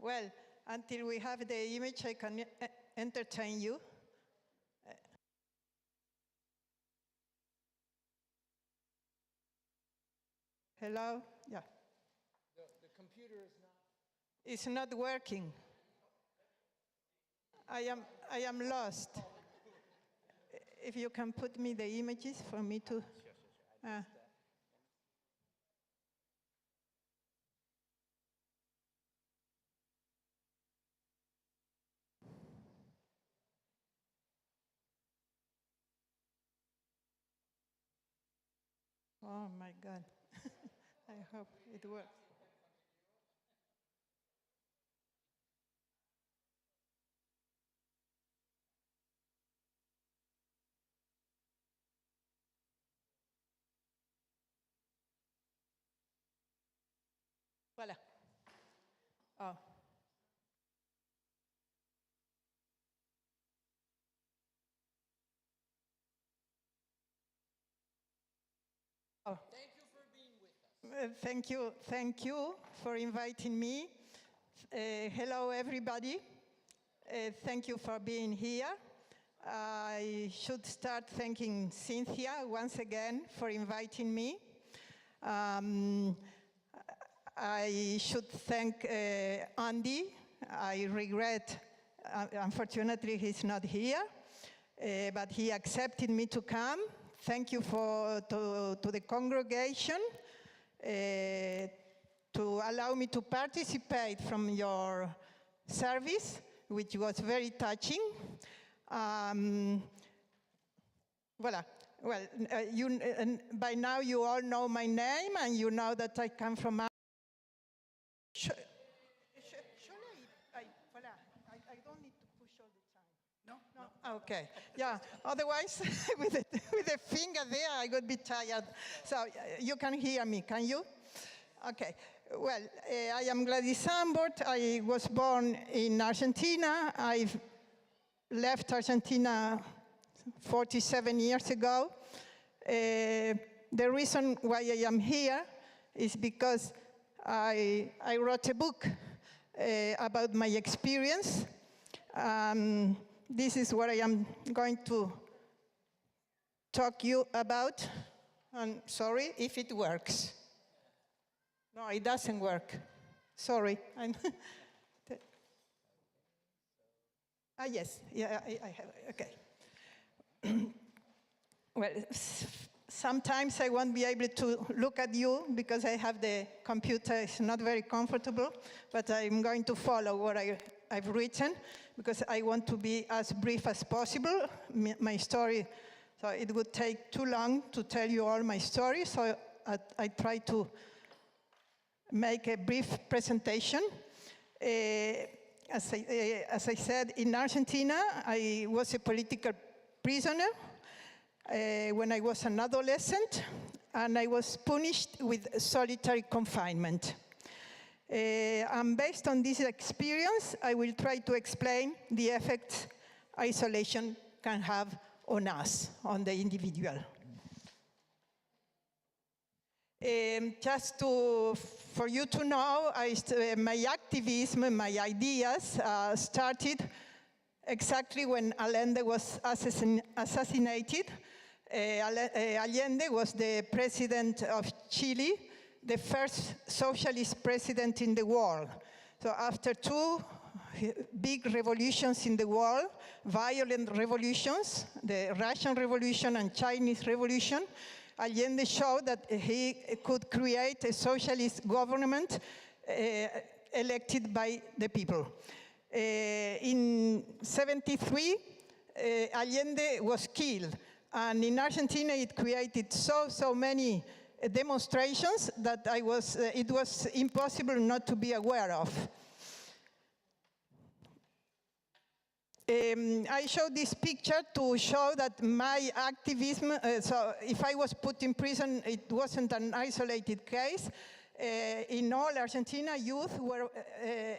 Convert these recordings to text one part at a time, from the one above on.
Well, until we have the image, I can entertain you. Hello? Yeah. The computer is not... It's not working. I am lost. If you can put me the images for me to... Oh my God. I hope it works. Voilà. Oh. Oh. Thank you for being with us. Thank you for inviting me. Hello, everybody. Thank you for being here. I should start thanking Cynthia once again for inviting me. I should thank Andy. I regret, unfortunately, he's not here, but he accepted me to come. Thank you to the congregation to allow me to participate from your service, which was very touching. Voilà. Well, by now you all know my name, and you know that I come from... I don't need to push all the time. No? No? Okay. Yeah. Otherwise, with the finger there, I would be tired. So you can hear me, can you? Okay. Well, I am Gladys Ambort. I was born in Argentina. I've left Argentina 47 years ago. The reason why I am here is because I wrote a book about my experience. This is what I am going to talk you about. And sorry if it works. No, it doesn't work. Sorry. Yes, yeah, I have, okay. Well, sometimes I won't be able to look at you because I have the computer, it's not very comfortable, but I'm going to follow what I've written because I want to be as brief as possible. My story, so it would take too long to tell you all my story, so I try to make a brief presentation. As I said, in Argentina, I was a political prisoner when I was an adolescent, and I was punished with solitary confinement. And based on this experience, I will try to explain the effects isolation can have on us, on the individual. Just for you to know, my activism, my ideas started exactly when Allende was assassinated. Allende was the president of Chile, the first socialist president in the world. So after two big revolutions in the world, violent revolutions, the Russian Revolution and Chinese Revolution, Allende showed that he could create a socialist government elected by the people. In 1973, Allende was killed, and in Argentina it created so many demonstrations that it was impossible not to be aware of. I showed this picture to show that my activism, so if I was put in prison, it wasn't an isolated case. In all Argentina, youth were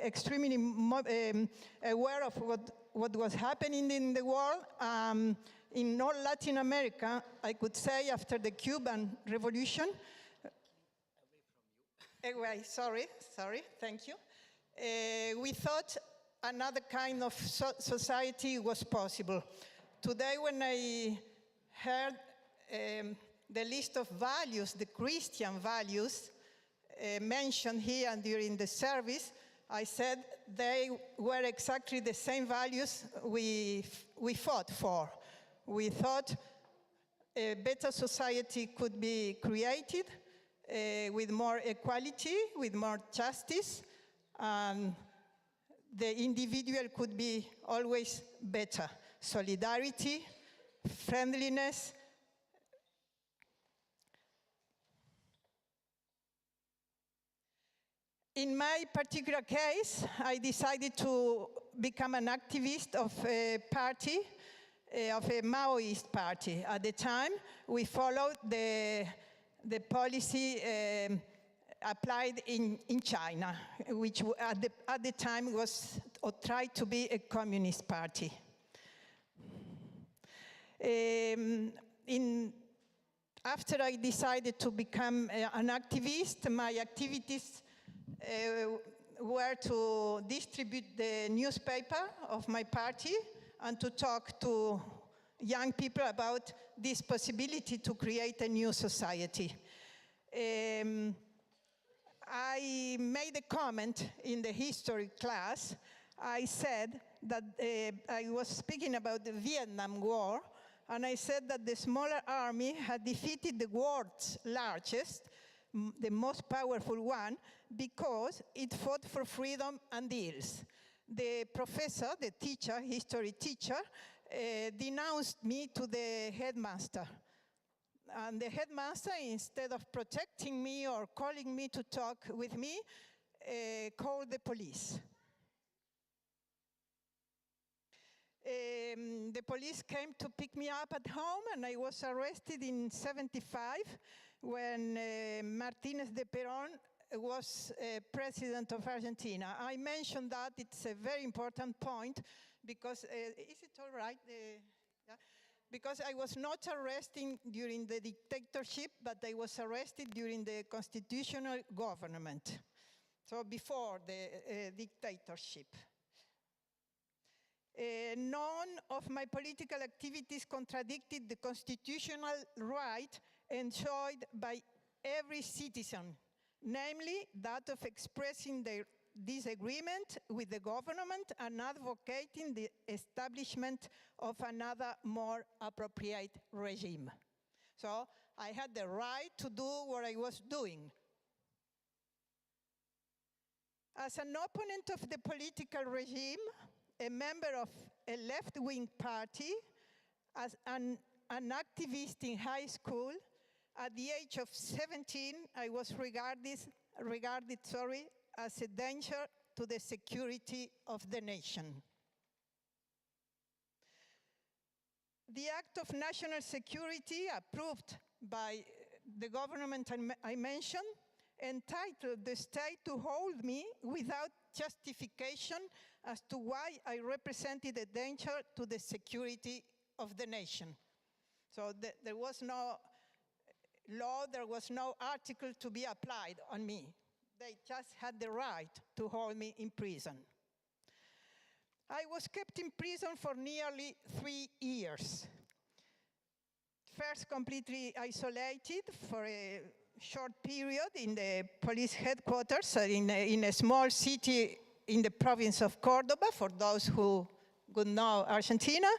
extremely aware of what was happening in the world. In all Latin America, I could say after the Cuban Revolution, anyway, sorry, thank you. we thought another kind of society was possible. Today, when I heard the list of values, the Christian values, mentioned here during the service, I said they were exactly the same values we fought for. We thought a better society could be created with more equality, with more justice, and the individual could be always better. Solidarity, friendliness. In my particular case, I decided to become an activist of a party, of a Maoist party. At the time, we followed the policy applied in China, which at the time was or tried to be a communist party. After I decided to become an activist, my activities were to distribute the newspaper of my party and to talk to young people about this possibility to create a new society. I made a comment in the history class. I said that I was speaking about the Vietnam War, and I said that the smaller army had defeated the world's largest, the most powerful one, because it fought for freedom and deals. The professor, the teacher, history teacher, denounced me to the headmaster. And the headmaster, instead of protecting me or calling me to talk with me, called the police. The police came to pick me up at home, and I was arrested in '75 when Martínez de Perón was president of Argentina. I mentioned that, it's a very important point, because, is it all right? Yeah? Because I was not arrested during the dictatorship, but I was arrested during the constitutional government, so before the dictatorship. None of my political activities contradicted the constitutional right enjoyed by every citizen, namely that of expressing their disagreement with the government and advocating the establishment of another more appropriate regime. So I had the right to do what I was doing. As an opponent of the political regime, a member of a left-wing party, as an activist in high school, at the age of 17, I was regarded as a danger to the security of the nation. The Act of National Security, approved by the government I mentioned, entitled the state to hold me without justification as to why I represented a danger to the security of the nation. So there was no law, there was no article to be applied on me. They just had the right to hold me in prison. I was kept in prison for nearly 3 years. First, completely isolated for a short period in the police headquarters in a small city in the province of Cordoba, for those who would know Argentina.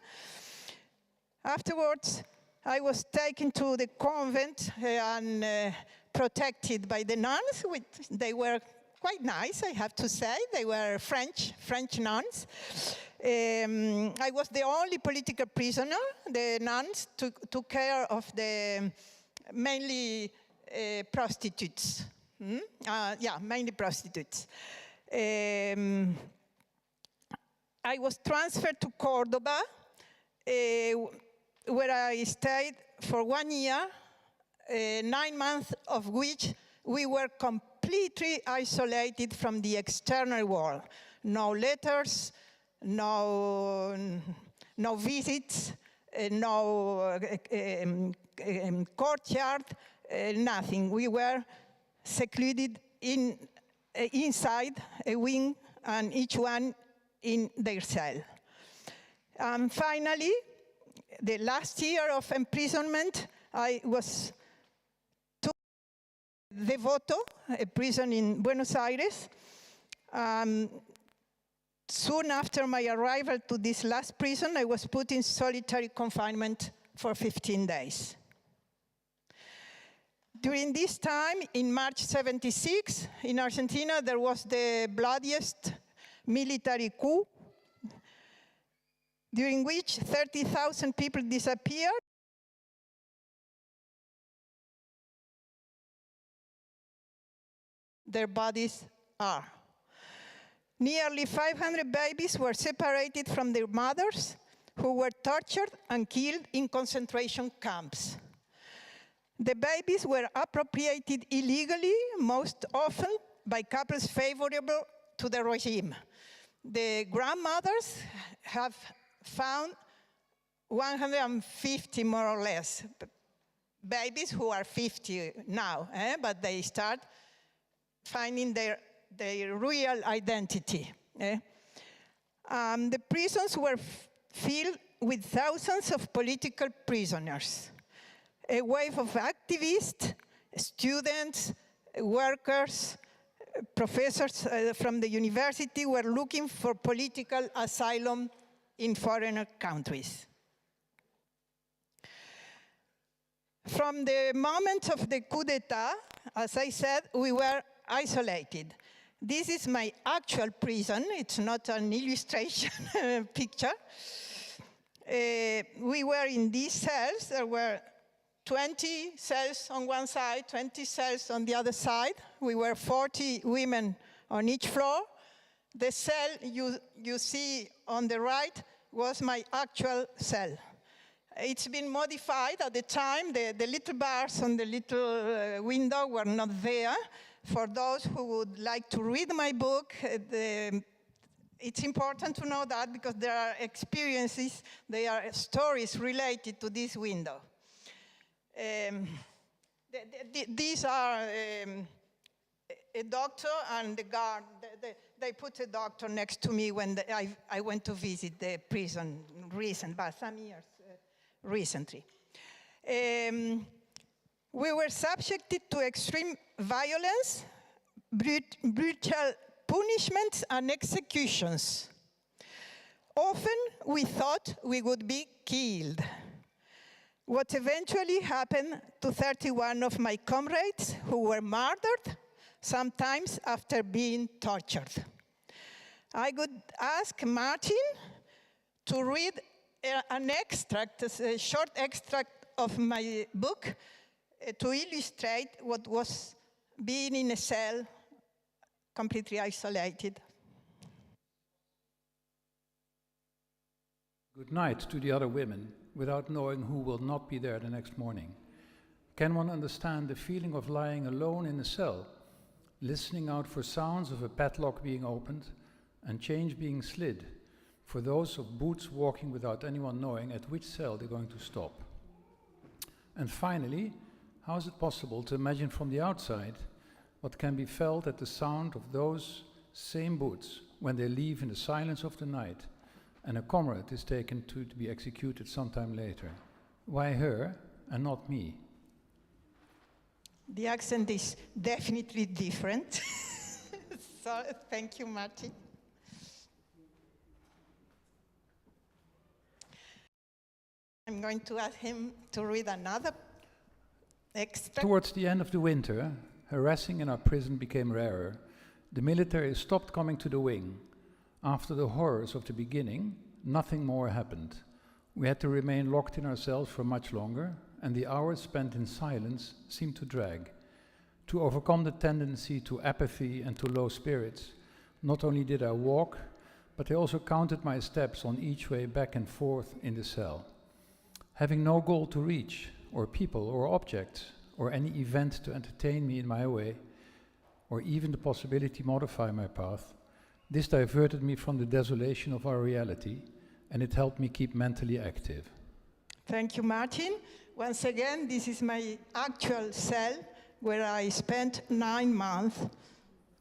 Afterwards, I was taken to the convent and protected by the nuns. They were quite nice, I have to say. They were French nuns. I was the only political prisoner. The nuns took care of the mainly prostitutes. Mainly prostitutes. I was transferred to Cordoba, where I stayed for 1 year, 9 months of which we were completely isolated from the external world. No letters, no visits, no courtyard, nothing. We were secluded inside a wing and each one in their cell. And finally, the last year of imprisonment, I was to Devoto, a prison in Buenos Aires. Soon after my arrival to this last prison, I was put in solitary confinement for 15 days. During this time, in March '76, in Argentina, there was the bloodiest military coup, during which 30,000 people disappeared. Their bodies are. Nearly 500 babies were separated from their mothers, who were tortured and killed in concentration camps. The babies were appropriated illegally, most often by couples favorable to the regime. The grandmothers have found 150 more or less babies who are 50 now, but they start finding their real identity. The prisons were filled with thousands of political prisoners. A wave of activists, students, workers, professors from the university were looking for political asylum in foreign countries. From the moment of the coup d'etat, as I said, we were isolated. This is my actual prison. It's not an illustration picture. We were in these cells. There were 20 cells on one side, 20 cells on the other side. We were 40 women on each floor. The cell you see on the right was my actual cell. It's been modified at the time. The little bars on the little window were not there. For those who would like to read my book, it's important to know that because there are experiences, there are stories related to this window. These are a doctor and the guard. They put a doctor next to me when I went to visit the prison some years recently. We were subjected to extreme violence, brutal punishments, and executions. Often we thought we would be killed. What eventually happened to 31 of my comrades who were murdered, sometimes after being tortured. I would ask Martin to read an extract, a short extract of my book to illustrate what was being in a cell, completely isolated. Good night to the other women, without knowing who will not be there the next morning. Can one understand the feeling of lying alone in a cell, listening out for sounds of a padlock being opened and chains being slid, for those of boots walking without anyone knowing at which cell they're going to stop? And finally, how is it possible to imagine from the outside what can be felt at the sound of those same boots when they leave in the silence of the night and a comrade is taken to be executed sometime later? Why her and not me? The accent is definitely different. So, thank you, Martin. I'm going to ask him to read another extract. Towards the end of the winter, harassing in our prison became rarer. The military stopped coming to the wing. After the horrors of the beginning, nothing more happened. We had to remain locked in ourselves for much longer, and the hours spent in silence seemed to drag. To overcome the tendency to apathy and to low spirits, not only did I walk, but I also counted my steps on each way back and forth in the cell. Having no goal to reach, or people, or objects, or any event to entertain me in my way, or even the possibility to modify my path, this diverted me from the desolation of our reality, and it helped me keep mentally active. Thank you, Martin. Once again, this is my actual cell, where I spent 9 months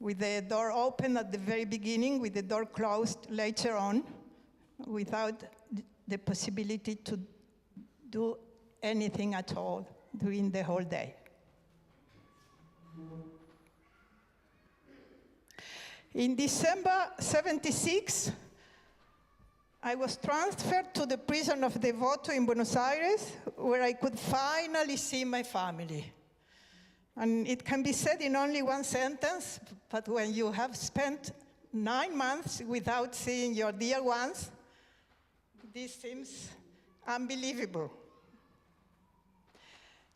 with the door open at the very beginning, with the door closed later on, without the possibility to do anything at all during the whole day. In December 76, I was transferred to the prison of Devoto in Buenos Aires, where I could finally see my family. And it can be said in only one sentence, but when you have spent 9 months without seeing your dear ones, this seems unbelievable.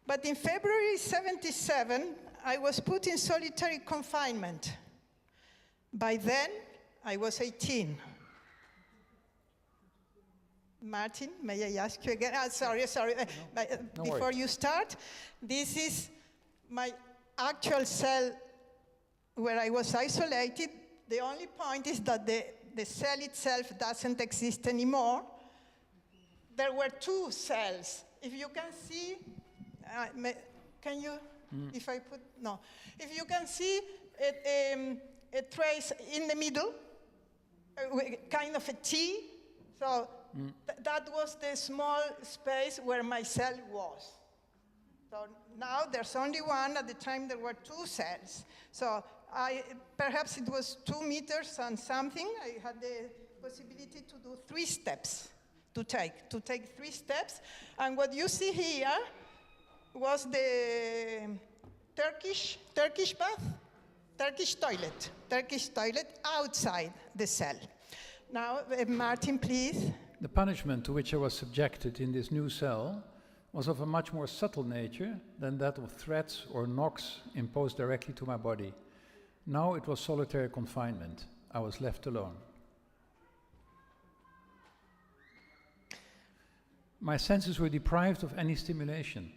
But in February 77, I was put in solitary confinement. By then, I was 18. Martin, may I ask you again? Sorry. Before worries. you start, this is my actual cell where I was isolated. The only point is that the cell itself doesn't exist anymore. There were 2 cells. If you can see, can you, if I put, no. If you can see a trace in the middle, kind of a T, so that was the small space where my cell was. So now there's only one. At the time there were 2 cells. So perhaps it was 2 meters and something. I had the possibility to do 3 steps, to take 3 steps. And what you see here was the Turkish bath, Turkish toilet outside the cell. Now, Martin, please. The punishment to which I was subjected in this new cell was of a much more subtle nature than that of threats or knocks imposed directly to my body. Now it was solitary confinement. I was left alone. My senses were deprived of any stimulation.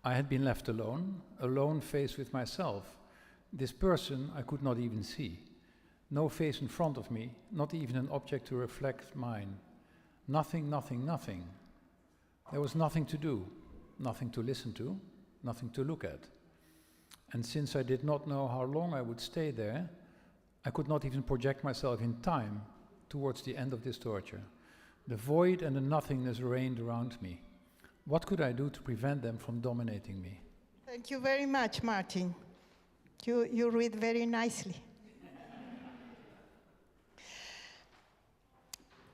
I had been left alone faced with myself. This person I could not even see. No face in front of me, not even an object to reflect mine. Nothing. There was nothing to do, nothing to listen to, nothing to look at. And since I did not know how long I would stay there, I could not even project myself in time towards the end of this torture. The void and the nothingness reigned around me. What could I do to prevent them from dominating me? Thank you very much, Martin. You read very nicely.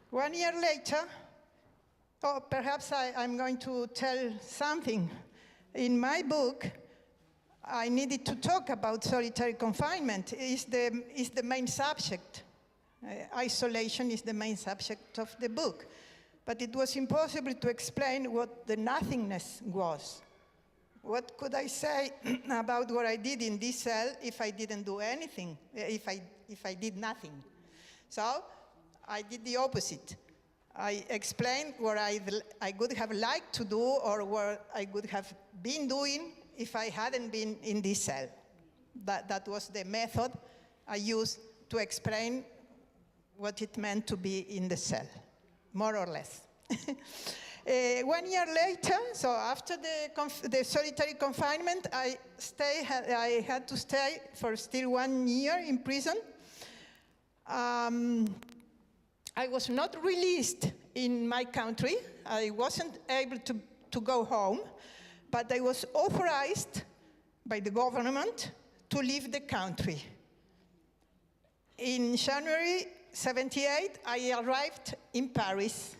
1 year later, perhaps I'm going to tell something. In my book, I needed to talk about solitary confinement. Is the main subject. Isolation is the main subject of the book. But it was impossible to explain what the nothingness was. What could I say about what I did in this cell if I didn't do anything, if I did nothing? So I did the opposite. I explained what I would have liked to do or what I would have been doing if I hadn't been in this cell. That was the method I used to explain what it meant to be in the cell, more or less. 1 year later, so after the solitary confinement, I had to stay for still 1 year in prison. I was not released in my country. I wasn't able to go home, but I was authorized by the government to leave the country. In January 78, I arrived in Paris,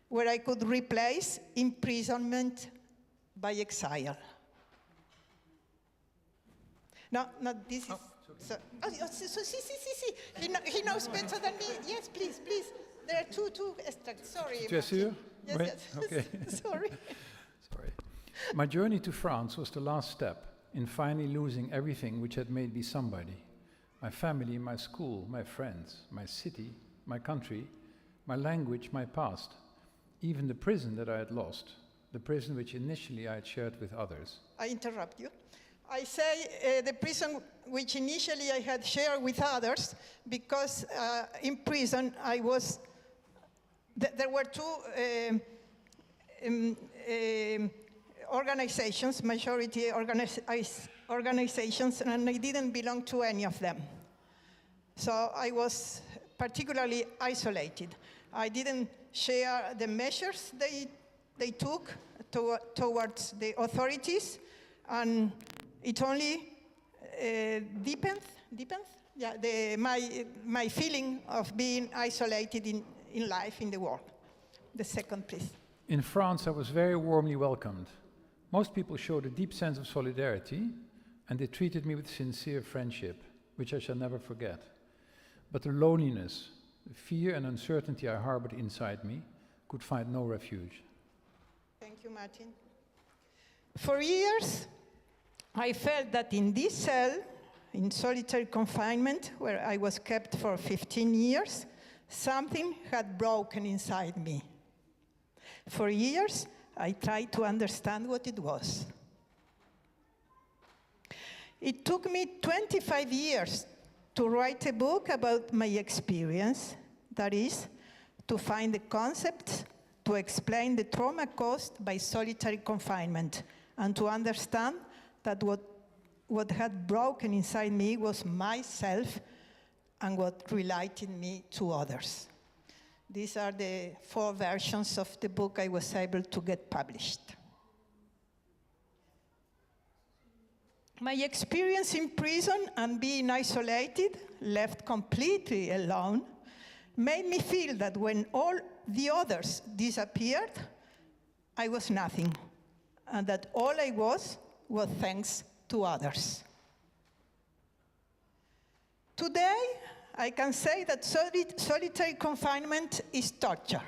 where I could replace imprisonment by exile. No, this is... So, He knows better than me. Yes, please. There are two extracts. Sorry. Tu es sûr? Yes, Oui? yes. Okay. Sorry. My journey to France was the last step in finally losing everything which had made me somebody. My family, my school, my friends, my city, my country, my language, my past. Even the prison that I had lost, the prison which initially I had shared with others. I interrupt you. I say the prison which initially I had shared with others because in prison I was, there were 2 organizations, majority organizations, and I didn't belong to any of them. So I was particularly isolated. I didn't share the measures they took towards the authorities, and it only deepens my feeling of being isolated in life, in the world. The second, please. In France, I was very warmly welcomed. Most people showed a deep sense of solidarity, and they treated me with sincere friendship, which I shall never forget. But the loneliness, the fear and uncertainty I harbored inside me could find no refuge. Thank you, Martin. For years, I felt that in this cell, in solitary confinement, where I was kept for 15 years, something had broken inside me. For years, I tried to understand what it was. It took me 25 years to write a book about my experience, that is, to find the concepts to explain the trauma caused by solitary confinement, and to understand that what had broken inside me was myself and what related me to others. These are the 4 versions of the book I was able to get published. My experience in prison and being isolated, left completely alone, made me feel that when all the others disappeared, I was nothing, and that all I was thanks to others. Today, I can say that solitary confinement is torture.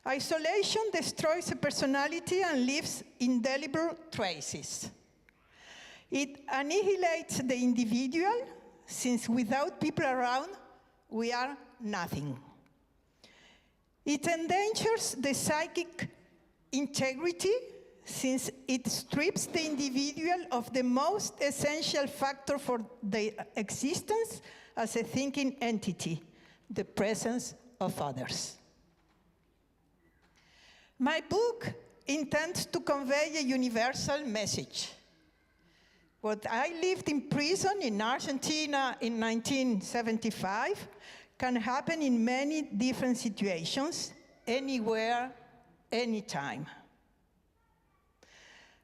Isolation destroys a personality and leaves indelible traces. It annihilates the individual, since without people around, we are nothing. It endangers the psychic integrity, since it strips the individual of the most essential factor for their existence as a thinking entity, the presence of others. My book intends to convey a universal message. What I lived in prison in Argentina in 1975 can happen in many different situations, anywhere, anytime.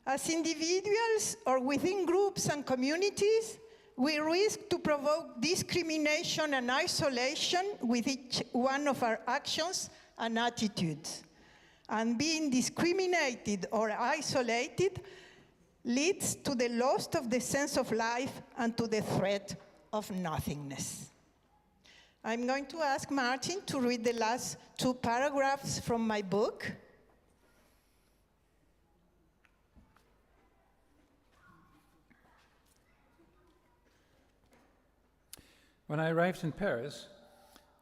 As individuals or within groups and communities, we risk to provoke discrimination and isolation with each one of our actions and attitudes. And being discriminated or isolated leads to the loss of the sense of life and to the threat of nothingness. I'm going to ask Martin to read the last 2 paragraphs from my book. When I arrived in Paris,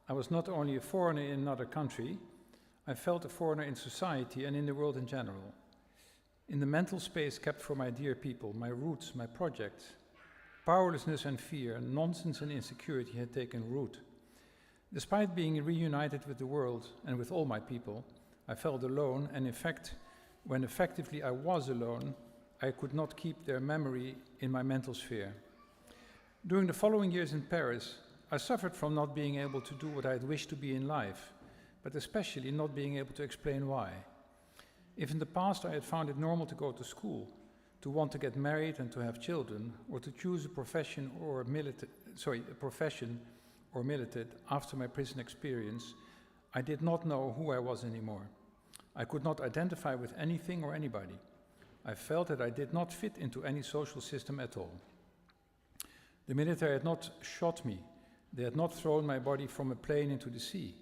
I was not only a foreigner in another country, I felt a foreigner in society and in the world in general. In the mental space kept for my dear people, my roots, my projects, powerlessness and fear, nonsense and insecurity had taken root. Despite being reunited with the world and with all my people, I felt alone, and in fact, when effectively I was alone, I could not keep their memory in my mental sphere. During the following years in Paris, I suffered from not being able to do what I had wished to be in life, but especially not being able to explain why. If in the past I had found it normal to go to school, to want to get married and to have children, or to choose a profession or militate after my prison experience, I did not know who I was anymore. I could not identify with anything or anybody. I felt that I did not fit into any social system at all. The military had not shot me. They had not thrown my body from a plane into the sea.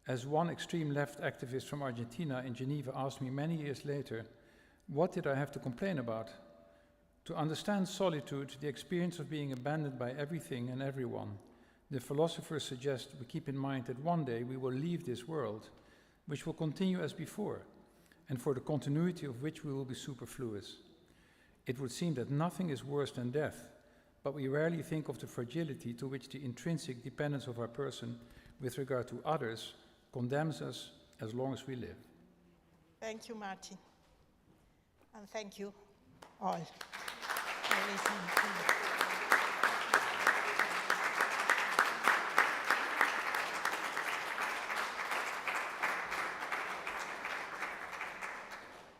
As one extreme left activist from Argentina in Geneva asked me many years later, what did I have to complain about? To understand solitude, the experience of being abandoned by everything and everyone, the philosophers suggest we keep in mind that one day we will leave this world, which will continue as before, and for the continuity of which we will be superfluous. It would seem that nothing is worse than death, but we rarely think of the fragility to which the intrinsic dependence of our person with regard to others condemns us as long as we live. Thank you, Martin. And thank you. all. I listen to you.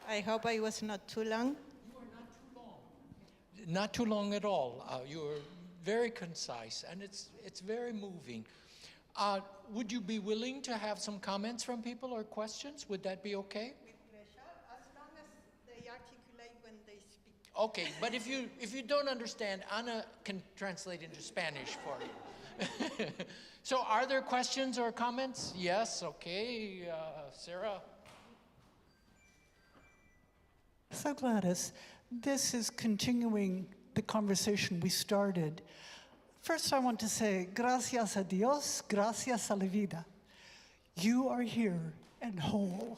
I hope I was not too long. You are not too long. Not too long at all. You were very concise, and it's very moving. Would you be willing to have some comments from people or questions? Would that be okay? With pleasure, as long as they articulate when they speak. Okay, but if you don't understand, Ana can translate into Spanish for you. So are there questions or comments? Yes, okay. Sarah? So Gladys, this is continuing the conversation we started. First, I want to say, gracias a Dios, gracias a la vida. You are here and whole,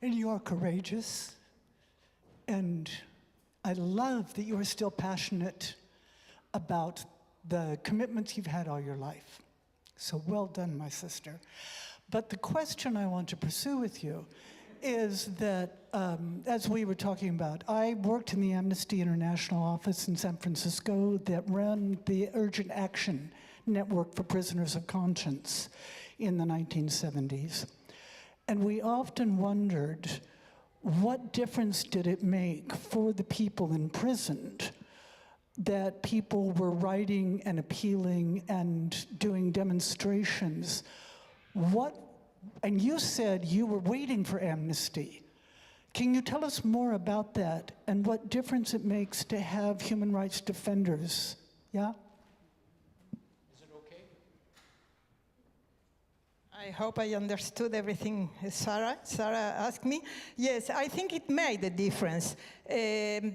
and you are courageous, and I love that you are still passionate about the commitments you've had all your life. So well done, my sister. But the question I want to pursue with you is that, as we were talking about, I worked in the Amnesty International office in San Francisco that ran the Urgent Action Network for Prisoners of Conscience in the 1970s. And we often wondered, what difference did it make for the people imprisoned that people were writing and appealing and doing demonstrations? And you said you were waiting for amnesty. Can you tell us more about that and what difference it makes to have human rights defenders? Yeah? Is it okay? I hope I understood everything Sarah asked me. Yes, I think it made a difference. The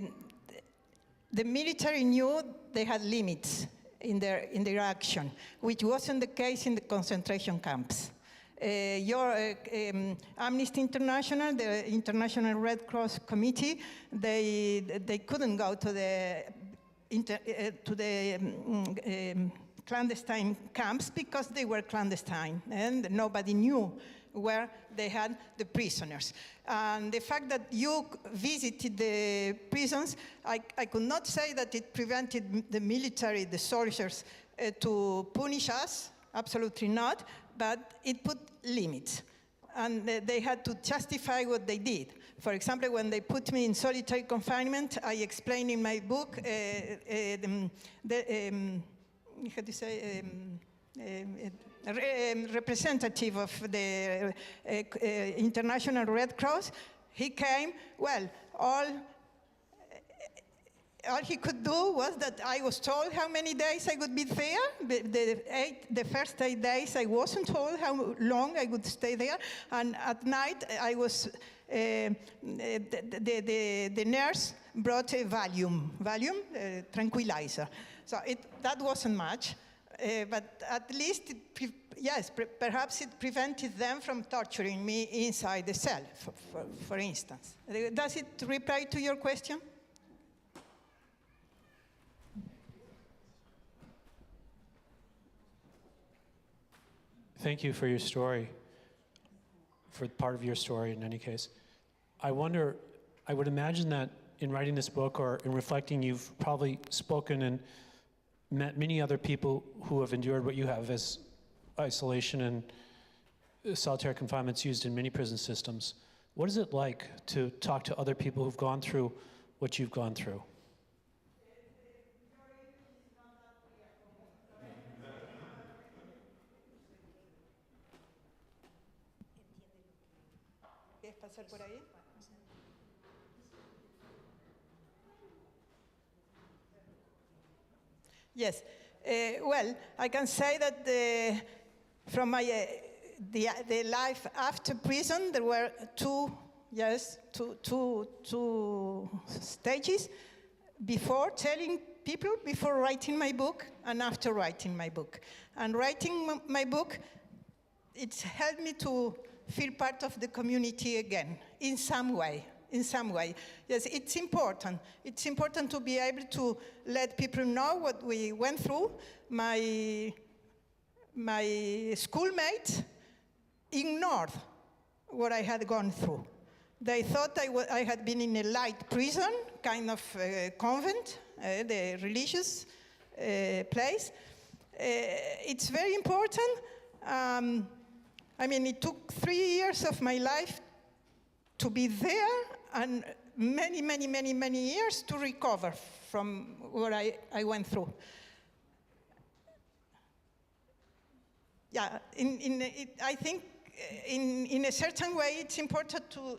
military knew they had limits in their action, which wasn't the case in the concentration camps. Amnesty International, the International Red Cross Committee, they couldn't go to the clandestine camps because they were clandestine and nobody knew where they had the prisoners. And the fact that you visited the prisons, I could not say that it prevented the military, the soldiers, to punish us, absolutely not, but it put limits. And they had to justify what they did. For example, when they put me in solitary confinement, I explain in my book, how to say, representative of the International Red Cross, he came, well, all he could do was that I was told how many days I would be there. The first 8 days I wasn't told how long I would stay there. And at night I was, the nurse brought a Valium, tranquilizer. So that wasn't much, but at least, perhaps it prevented them from torturing me inside the cell, for instance. Does it reply to your question? Thank you for your story, for part of your story in any case. I wonder, I would imagine that in writing this book or in reflecting, you've probably spoken and met many other people who have endured what you have as isolation and solitary confinement's used in many prison systems. What is it like to talk to other people who've gone through what you've gone through? Yes. Well, I can say that from my the life after prison, there were two stages: before telling people, before writing my book, and after writing my book. And writing my book, it's helped me to feel part of the community again, in some way. In some way. Yes, it's important. It's important to be able to let people know what we went through. My schoolmates ignored what I had gone through. They thought I had been in a light prison, kind of convent, the religious place. It's very important. I mean, it took 3 years of my life to be there, and many, many, many, many years to recover from what I went through. Yeah, I think in a certain way it's important to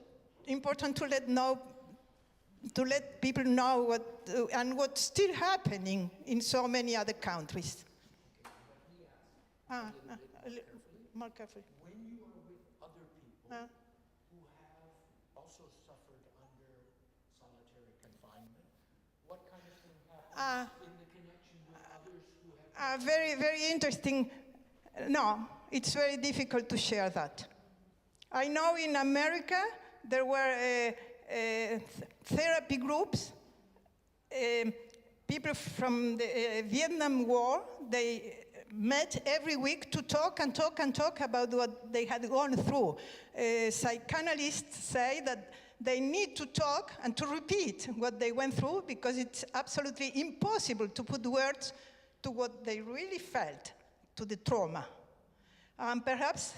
let people know what's still happening in so many other countries. More carefully. When you are with other people who have also suffered under solitary confinement, what kind of thing happens in the connection with others who have... Very, very interesting. No, it's very difficult to share that. I know in America there were therapy groups. People from the Vietnam War, they met every week to talk and talk and talk about what they had gone through. Psychoanalysts say that they need to talk and to repeat what they went through because it's absolutely impossible to put words to what they really felt, to the trauma. Perhaps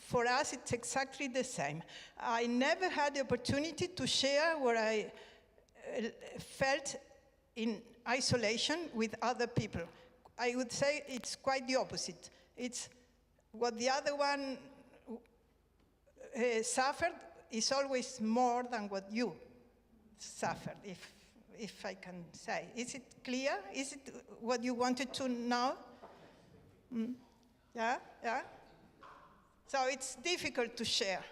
for us it's exactly the same. I never had the opportunity to share what I felt in isolation with other people. I would say it's quite the opposite. It's what the other one suffered is always more than what you suffered, if I can say. Is it clear? Is it what you wanted to know? Yeah? So it's difficult to share.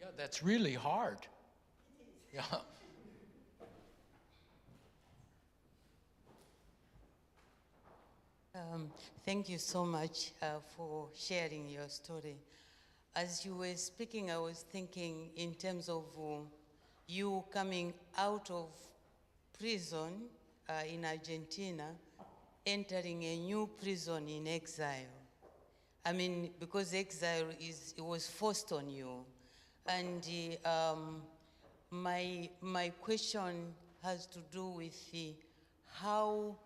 Yeah, that's really hard. Yeah. Thank you so much for sharing your story. As you were speaking, I was thinking in terms of you coming out of prison in Argentina, entering a new prison in exile. I mean, because exile it was forced on you. And my question has to do with how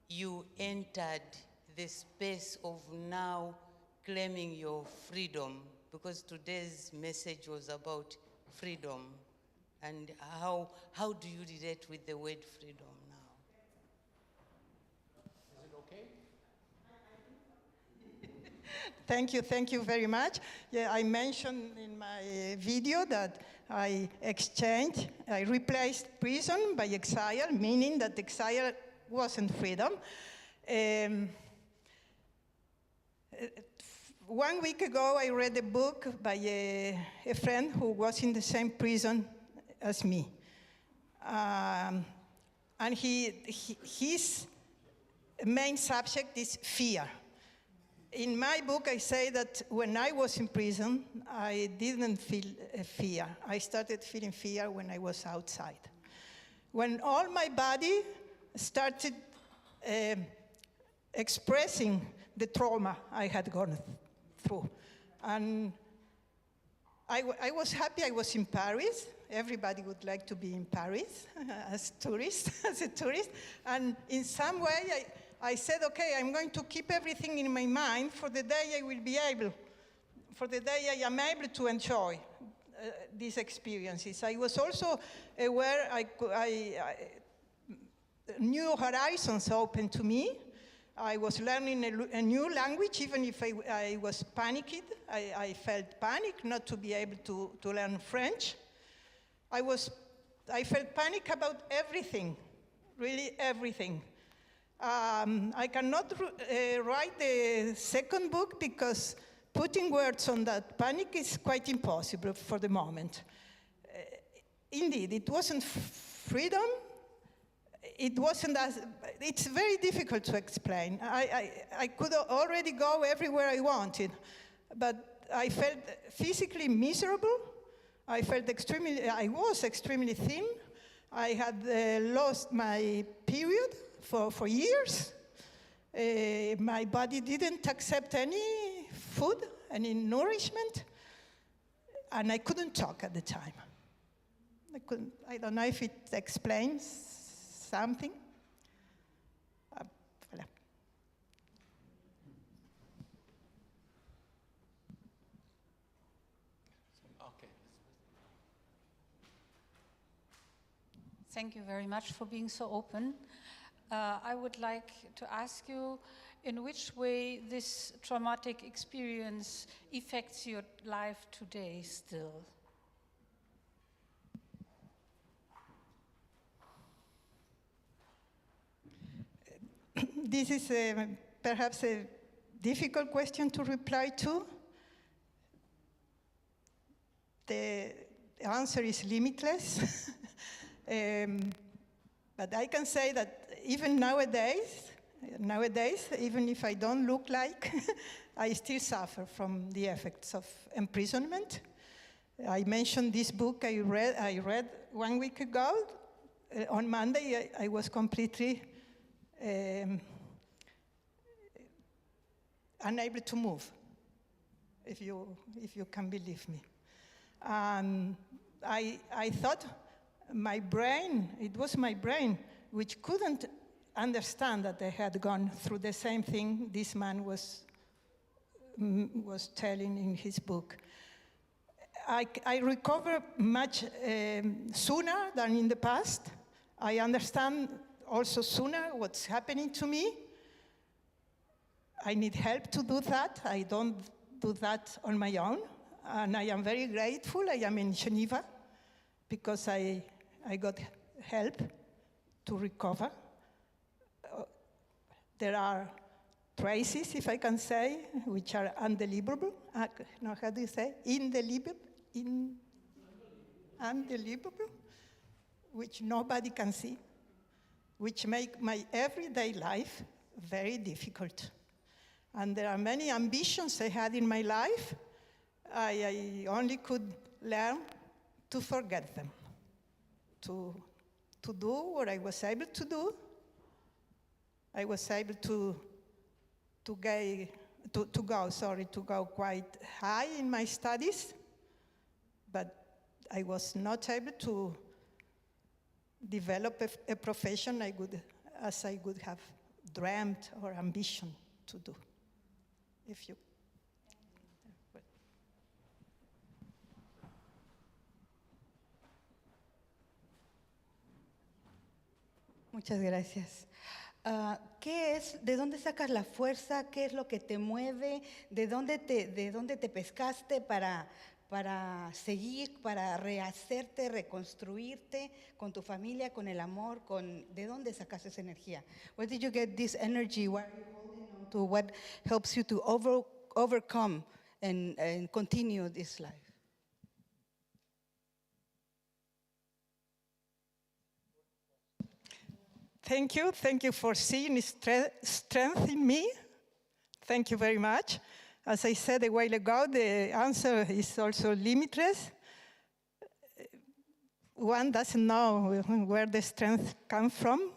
you entered the space of now claiming your freedom, because today's message was about freedom. And how do you relate with the word freedom now? Is it okay? Thank you very much. Yeah, I mentioned in my video that I replaced prison by exile, meaning that exile wasn't freedom. 1 week ago, I read a book by a friend who was in the same prison as me. And his main subject is fear. In my book, I say that when I was in prison, I didn't feel fear. I started feeling fear when I was outside. When all my body started expressing the trauma I had gone through. And I was happy I was in Paris. Everybody would like to be in Paris as a tourist. And in some way, I said, okay, I'm going to keep everything in my mind for the day I am able to enjoy these experiences. I was also aware new horizons open to me. I was learning a new language, even if I was panicked. I felt panic not to be able to learn French. I felt panic about everything, really everything. I cannot write the second book because putting words on that panic is quite impossible for the moment. Indeed, it wasn't freedom. It's very difficult to explain. I could already go everywhere I wanted, but I felt physically miserable. I was extremely thin. I had lost my period for years. My body didn't accept any food, any nourishment, and I couldn't talk at the time. I don't know if it explains something. Voilà. Okay. Thank you very much for being so open. I would like to ask you in which way this traumatic experience affects your life today still. This is perhaps a difficult question to reply to. The answer is limitless. But I can say that even nowadays, even if I don't look like, I still suffer from the effects of imprisonment. I mentioned this book I read 1 week ago. On Monday, I was completely unable to move, if you can believe me. I thought it was my brain, which couldn't understand that I had gone through the same thing this man was telling in his book. I recover much sooner than in the past. I understand also sooner what's happening to me. I need help to do that. I don't do that on my own. And I am very grateful. I am in Geneva because I got help to recover. There are traces, if I can say, which are undeliverable. No, how do you say? Indelible? Undeliverable, which nobody can see, which make my everyday life very difficult. And there are many ambitions I had in my life. I only could learn to forget them, to do what I was able to do. I was able to go quite high in my studies, but I was not able to develop a profession as I would have dreamt or ambition to do. If you. Muchas gracias. ¿De dónde sacas la fuerza? ¿Qué es lo que te mueve? ¿De dónde te pescaste para seguir, para rehacerte, reconstruirte con tu familia, con el amor? ¿De dónde sacas esa energía? Where did you get this energy? Where are you holding on to? What helps you to overcome and continue this life? Thank you for seeing strength in me. Thank you very much. As I said a while ago, the answer is also limitless. One doesn't know where the strength comes from,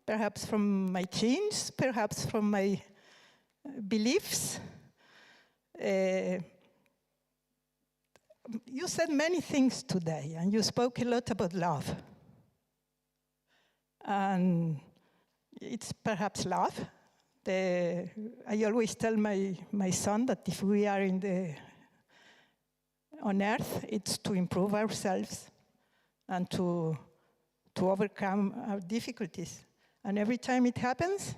perhaps from my genes, perhaps from my beliefs. You said many things today, and you spoke a lot about love. And it's perhaps love. I always tell my son that if we are on earth, it's to improve ourselves and to overcome our difficulties. And every time it happens,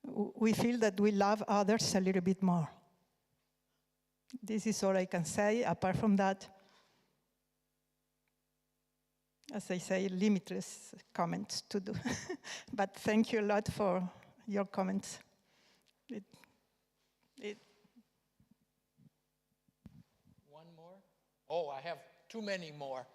we feel that we love others a little bit more. This is all I can say. Apart from that, as I say, limitless comments to do. But thank you a lot for your comments. One more? Oh, I have too many more.